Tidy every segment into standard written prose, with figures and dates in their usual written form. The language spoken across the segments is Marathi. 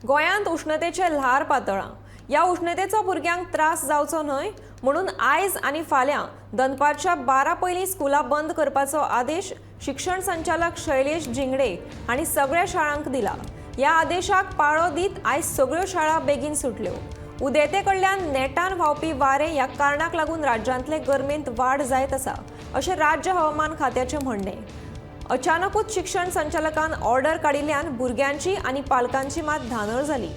गोंयांत उष्णतेचे ल्हार पातळ्ळां। या उष्णतेचो भुरग्यांक त्रास जावचो न्हय म्हणून आयज आनी फाल्यां दनपारच्या 12 पयलीं स्कुलां बंद करपाचो आदेश शिक्षण संचालक शैलेश जिंगडे हांणी सगळ्या शाळांक दिला। ह्या आदेशाक पाळो दीत आयज सगळ्यो शाळा बेगीन सुटल्यो। उदेते कडल्यान नेटान व्हांवपी वारे ह्या कारणाक लागून राज्यांतले गरमेंत वाड जायत आसा अशें राज्य हवामान खात्याचें म्हणणें। अचानकूच शिक्षण संचालकान ऑर्डर काडिल्ल्यान भुरग्यांची आनी पालकांची मात धांदळ जाली।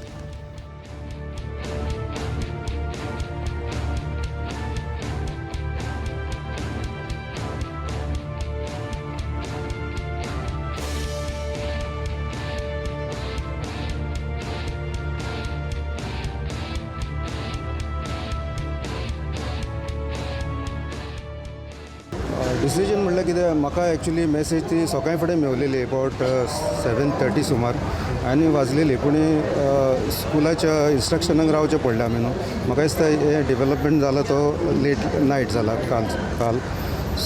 डिसिजन म्हणल्यार कितें म्हाका एक्चुअली मेसेज ती सकाळी फुडें मेवलेली अबावट 7:30 सुमार आनी वाजलेली पूण स्कुलाच्या इन्स्ट्रक्शनाक रावचें पडलें आमी न्हू। म्हाका दिसता हे डेवलपमेंट जाला तो लेट नायट जाला काल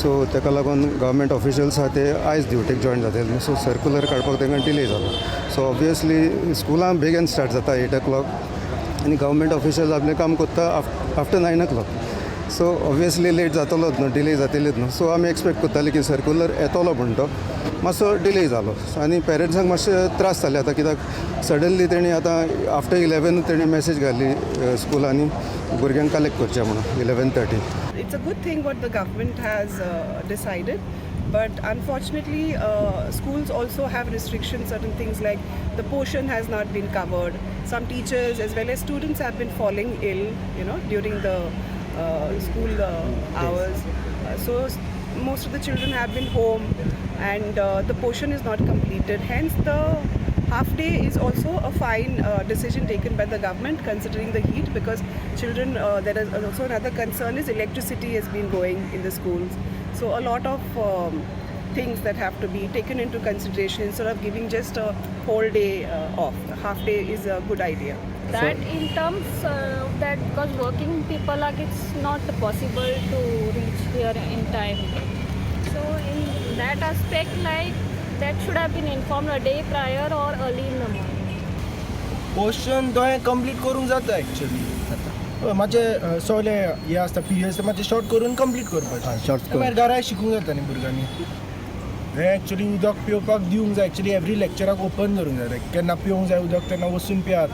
सो ताका लागून गव्हर्मेंट ऑफिशियल्स आहा ते आयज ड्युटेक जॉयन जातले न्हू सो सर्क्युलर काडपाक तांकां डिले जालो। सो ऑब्वियसली स्कुलां बेगीन स्टार्ट जाता 8 o'clock आनी गव्हर्मेंट ऑफिशियल्स आपलें काम करता after 9 o'clock। So obviously late जातलोच न्हू, डिले जातलेच न्हू। सो आमी एक्सपेक्ट करताले की सर्क्युलर येतलो पूण तो मातसो डिले जालो आनी पेरंट्सांक मातशे त्रास जाले आतां कित्याक सडनली तेणी आतां आफ्टर 11 तेणी मेसेज घाली स्कुलांनी भुरग्यांक कलेक्ट करचें म्हणून 11:30. It's a good thing what the government has decided, but unfortunately schools also have restrictions. Certain things like the portion has not been covered. Some teachers as well as students have been falling ill, during the school hours. So most of the children have been home and the portion is not completed. Hence the half day is also a fine decision taken by the government considering the heat, because children, there is also another concern is electricity has been going in the schools. So a lot of things that have to be taken into consideration instead of giving just a whole day off. A half day is a good idea. That in terms that because working people, like, it's not possible to reach here in time. So in that aspect, like, that should have been informed a day prior or early in the morning. Portion तो कंप्लीट करूंक जाता एक्चुअली मातशें सगळे हे आसता पिरियड्स मातशें शॉर्ट करून कंप्लीट करपाचें मागीर घराय शिकूंक जाता न्ही भुरग्यांनी। हे एक्चुअली उदक पिवपाक दिवंक जाय एक्चुअली एवरी लेक्चराक ओपन दवरूंक जाय केन्ना पिवंक जाय उदक तेन्ना वचून पियात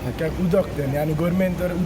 कित्याक उदक तें न्ही आनी गरमेन तर उदक